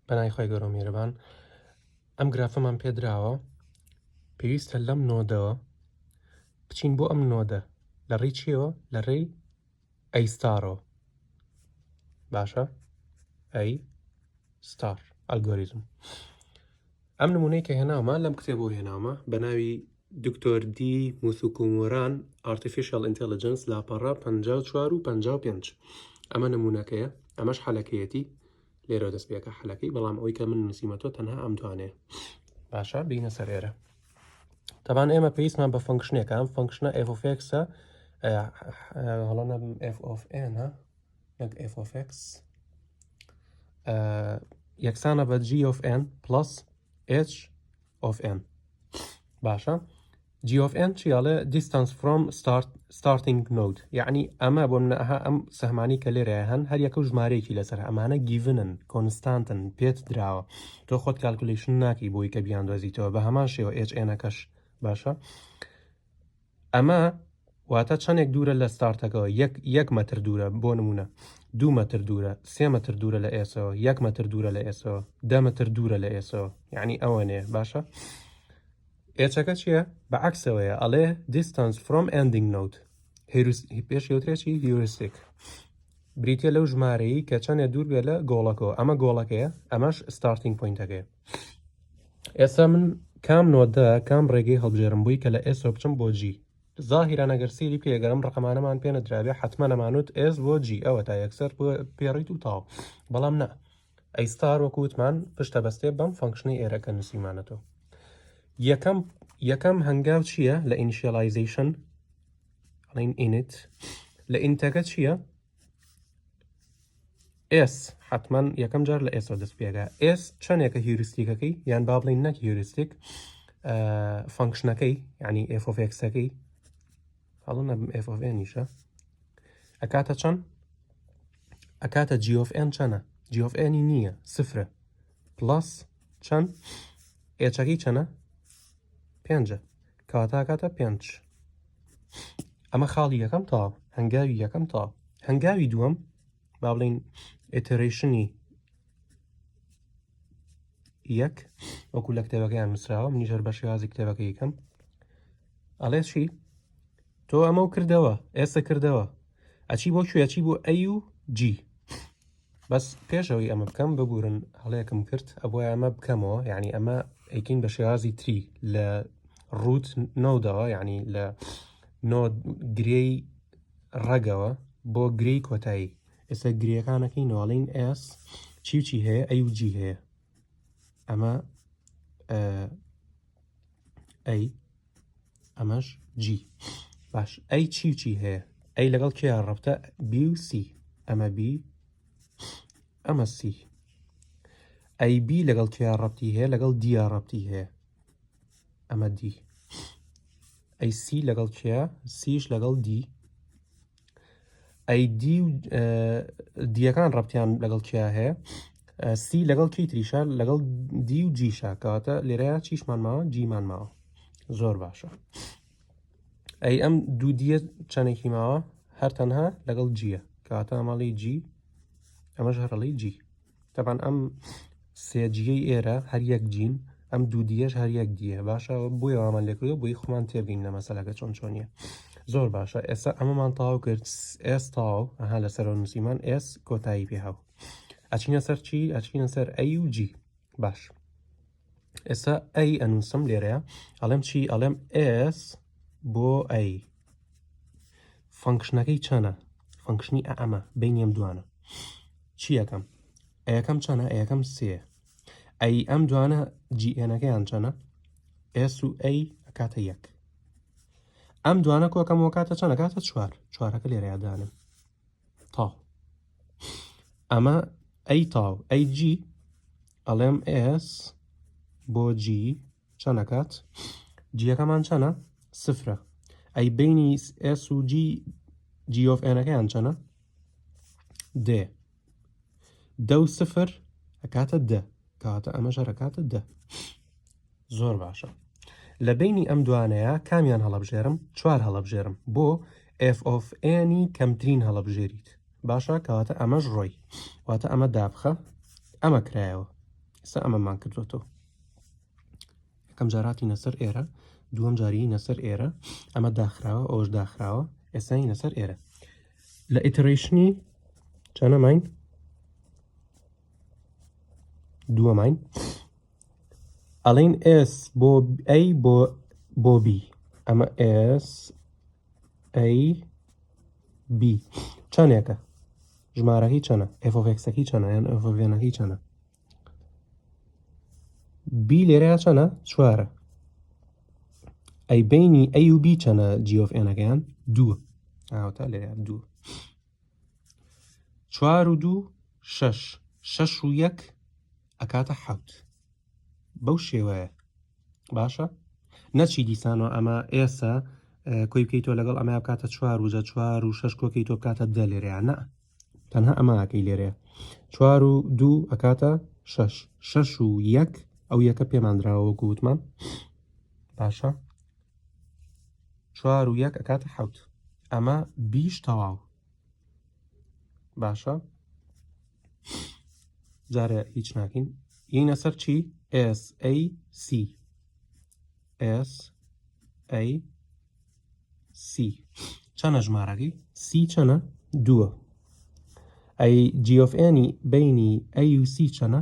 بەنای خۆی گەورە و میێرەبان ئەم گرافەمان پێدراوە پێویستە لەم نۆدەوە بچین بۆ ئەم نۆدە لە ڕێی چیەوە لە ڕێی ئەی ستارەوە باشە ئەی ستار ئەلگۆریزم ئەم نمونەی کە هێناومە لەم کتێبەوە هێناومە بە ناوی دکتۆر دی موسوکومۆران ئارتیفیشەل ئینتێلیجەنس لاپەڕە 54 و 55 ئەمە نمونونەکەیە ئەمەش حەلەکەیەتی لێرە دەست پێەکە حەلەکەی بەڵام ئەوەی کە من نووسیمەتۆ تەنها ئەم دوانەیە باشە بینە سەر ئێرە تەبان ئێمە پێویستمان بە فەنکشنێکە ئەم فەنکشنە f(x)ە هەڵەنە f(n) یەک f(x) یەکسانە بە g(n) plus h(n) باشە g(n) چیاڵێ distance from starting node یعنی ئەمە بۆ منەها ئەم سەهمانی کە لێرە هەن هەر یەکە ژمارەیەکی لەسەر ئەمانە گیڤنن کۆنستانتن پێت دراوە تۆ خۆت کالکولیشن ناکی بۆی کە بیاندۆزیتەوە بە هەمان شێوە h(n)ەکەش باشە ئەمە واتە چەندێک دوورە لە ستارتەکەەوە یەک مەتر دوورە بۆ نمونە 2 مەتر دوورە 3 مەتر دوورە لە ئێسەوە 1 مەتر دوورە لە ئێسەوە 10 مەتر دوورە لە ئێسەوە یعنی ئەوەنێ باشە ئێچەکە چییە بەعکسەوەیە ئەڵێ distance from ending node پێش یوترێکی هیوریستیک بریتە لەو ژمارەیە کە چەندێک دوور بێ لە گۆڵەکەەوە ئەمە گۆڵەکەیە ئەمەش ستارتینگ پوینتەکەیە ئێستا من کام نۆدە کام ڕێگەی هەڵبژێرم بووی کە لە ئێسۆ بچم بۆ جی ظاهرە نەگەر سیری پێگەرم ڕقەمانەمان پێ نەدرابێ حتممە نەمانوت ئێس بۆ جی ئەوە تا یەکسەر پێڕیت و تاو بەڵام نە ئەی ستار وەکووتمان پشتە بەستێ بەم فەنکشنی ئێرەکە نووسیمانەتەوە یەکەم هەنگاو چییە لە ئینیشیەلایزیشن ئەڵین ئینت لە ئینتەکە چییە ئێس حتمما یەکەم جار لە ئێسۆ دەست پێگا ئێس چەندێکە هیوریستیکەکەی یان با بڵین نەک هیوریستیک فەنکشنەکەی ینی f(x)ەکەی هەڵە f(n)نیشە ئەکاتە چەند ئەکاتە g(n) چەنە g(n)ی نییە سفرە پلس چەند ئێچەکەی چەنە 5 کاتاکاتە 5 ئەمە خاڵی یەکەم تاو هەنگاوی یەکەم تاو هەنگاوی دووەم با بڵین ئیتریشنی یەک وەکو لە کتێبەکەیان نووسراوە منیژەر بە شێوازی کتێبەکە یەکەم ئەڵێ چی تۆ ئەمە و کردەوە ئێستا کردەوە ئەچی بۆ کوێچی بۆ ئەی و جی بەس پێشەوەی ئەمە بکەم ببورن هەڵەیەکم کرد ئەبۆی ئەمە بکەمەوە یعنی ئەمە ئەیکین بە شێوازی تری لە ڕوت نۆدەوە یعنی لە نۆ گرێی ڕەگەوە بۆ گرێی کۆتایی ئێستا گرێەکانەکەی ناڵین ئێس چی و چی هەیە ئەی و جی هەیە ئەمە ئەی ئەمەش جی باش ئەی چی و چی هەیە ئەی لەگەڵ کێیان ڕەبتە بی و سی ئەمە بی ئەمە سی ئەی بی لەگەڵ کێیان ڕەبتی هەیە لەگەڵ دیا ڕەبتی هەیە ئەمە دی ئەی سی لەگەڵ کێیە سیش لەگەڵ دی ئەی دی و دیەکان ڕەبتیان لەگەڵ کێیە هەیە سی لەگەڵ کی تریشە لەگەڵ دی و جیشە کەواتە لێرەیە چیشمان ماوە جیمان ماوە زۆر باشە ئەی ئەم دوو دیە چەندێکی ماوە هەر تەنها لەگەڵ جیە کەواتە ئەمەڵی جی ئەمەش هەرڵی جی تەبان ئەم سێجیەی ئێرە هەر یەک جین ئەم دوو دیەش هەر یەک دیە باشە بۆی ئەومان لێکردو بۆی خۆمان تێبین لە مەسەلەکە چۆن چۆنیە زۆر باشە ئێستا ئەمەمان تاو کرد ئێس تاو ئەها لەسەر نووسیمان ئێس کۆتایی پێهاو ئەچینە سەر چی ئەچینە سەر ئەی و جی باش ئێستا ئەی ئەنووسم لێرەیە ئەڵێم چی ئەڵێم ئێس بۆ ئەی فەنکشنەکەی چەنە فەنکشنی ئەمە بینیم دوانە چی یەکەم ئەیەکەم چەنە ئەیەکەم سێ ئەی ئەم دوانە جیئێنەکەیان چەنە ئێس و ئەی ئەکاتە یەک ئەم دوانە کۆکەمەوە کاتە چەنە کاتە چوار چوارەکە لێرەیادانم تاو ئەمە ئەی تاو ئەی جی ئەڵێم ئێس بۆ جی چەنەکات جیەکەمان چەنە سفرە ئەی بینی ئێس و جی(n)ەکەیان چەنە دێ دە و سفر ئەکاتە دە کاتە ئەمە ژەرەکاتە دە زۆر باشە لە بینی ئەم دوانەیە کامیان هەڵەبژێرم چوار هەڵەبژێرم بۆ f(n)ی کەمترین هەڵەبژێریت باشە کەواتە ئەمەش ڕۆی واتە ئەمە دابخە ئەمە کرایەوە ئێستا ئەمەمان کردوێتەوە یەکەم جاراتی نەسەر ئێرە دووەم جاری نەسەر ئێرە ئەمە داخراوە ئەوش داخراوە ئێستای نەسەر ئێرە لە ئیترێشنی چەندەماین دووەماین ئەڵێن S بۆ A بۆ B ئەمە S A B چەندێکە ژمارەکەی چەندە f of x-ەکەی چەندە یان f of n-ەکەی چەندە B لێرەیە چەندە چوارە ئەی بینی A و B چەندە g of n-ەکەیان دووە ئاوەتا لێرەیە دووە چوار و دوو شەش شەش و یەک ئەکاتە حەوت بەو شێوەیە باشە نەچی دیسانەوە ئەمە ئێستا کۆی بکەیتۆ لەگەڵ ئەمە بکاتە چوار وجە چوار و شەش کۆکەی تۆ بکاتە دە لێرەیە نە تەنها ئەمەکەی لێرەیە چوار و دوو ئەکاتە شەش شەش و یەک ئەو یەکە پێمانراوە گوتمان باشە چوار و یەک ئەکاتە حەوت ئەمە بیش تەواو باشە جارە هیچ ناکەین یینە سەر چی S A C S A C چەندە ژمارەکەی C چەندە دووە ئەی g of n-ی بینی A و C چەندە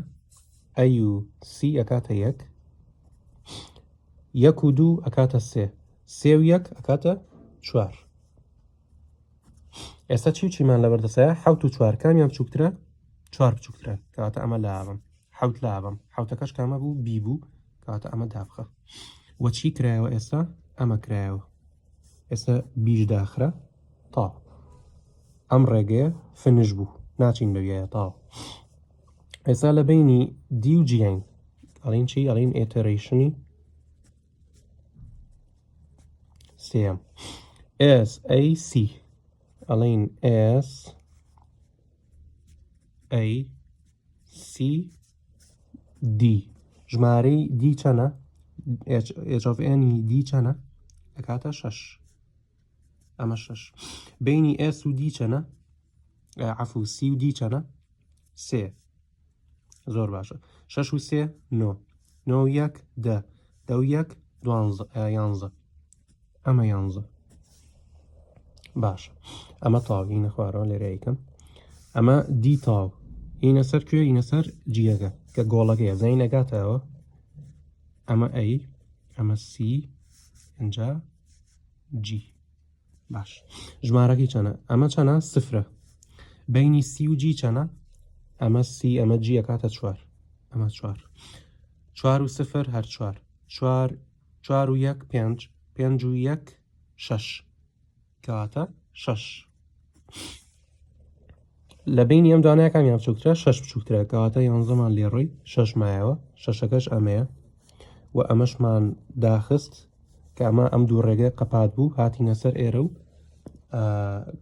A و C ئەکاتە یەک یەک و دوو ئەکاتە سێ سێ و یەک ئەکاتە چوار ئێستا چی و چیمان لە بەردەسایە حەوت و چوار کامیان بچووکترە چوار بچووکترە کەواتە ئەمە لابم حەوت لابم حەوتەکەش کامە بوو بی بوو کەواتە ئەمە دابخە وە چی کرایەوە ئێستا ئەمە کرایەوە ئێستا بیش داخرە تا ئەم ڕێگەیە فنش بوو ناچین بەویایە تاوە ئێستا لە بینی دی و جیین ئەڵین چی ئەڵین ئێتەرێشنی سێم S A C ئەڵین S A C D ژمارەی دی چەندە h of n-ی دی چەندە ئەکاتە شەش ئەمە شەش بینی S و دی چەندە عەفو C و دی چەندە سێ زۆر باشە شەش و سێ نۆ نۆ و یەک دە دە و یەک یانزە ئەمە یانزە باشە ئەمە تاو هینە خوارەوە لێرە یکەم ئەمە دی تاو هینە سەر کوێ هینە سەر جیەکە کە گۆڵەکەیە زەین نەگاتەوە ئەمە A ئەمە C ئەنجا G باش ژمارەکەی چەندە ئەمە چەندە سفرە بینی C و G چەندە ئەمە C ئەمە G ئەکاتە چوار ئەمە چوار چوار و سفر هەر چوار چوار چوار و یەک پێنج پێنج و یەک شەش کەواتە شەش لە بینی ئەم دوانەیە کامیان بچووکترە شەش بچووکترە کەواتە یانزەمان لێڕۆی شەش مایەوە شەشەکەش ئەمەیە و ئەمەشمان داخست کە ئەمە ئەم دوو ڕێگە قەپات بوو هاتینە سەر ئێرە و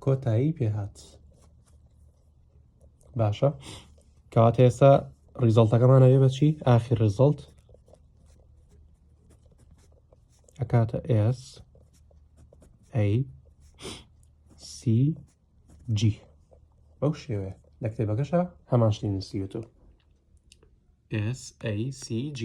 کۆتایی پێهات باشە کەواتە ئێستا ریزڵتەکەمانەوێ بەچی ئاخر ریزڵت ئەکاتە S A C G بەو شێوەیە لە کتێبەکەشە هەمان شتی نووسیوەتەوە S A C G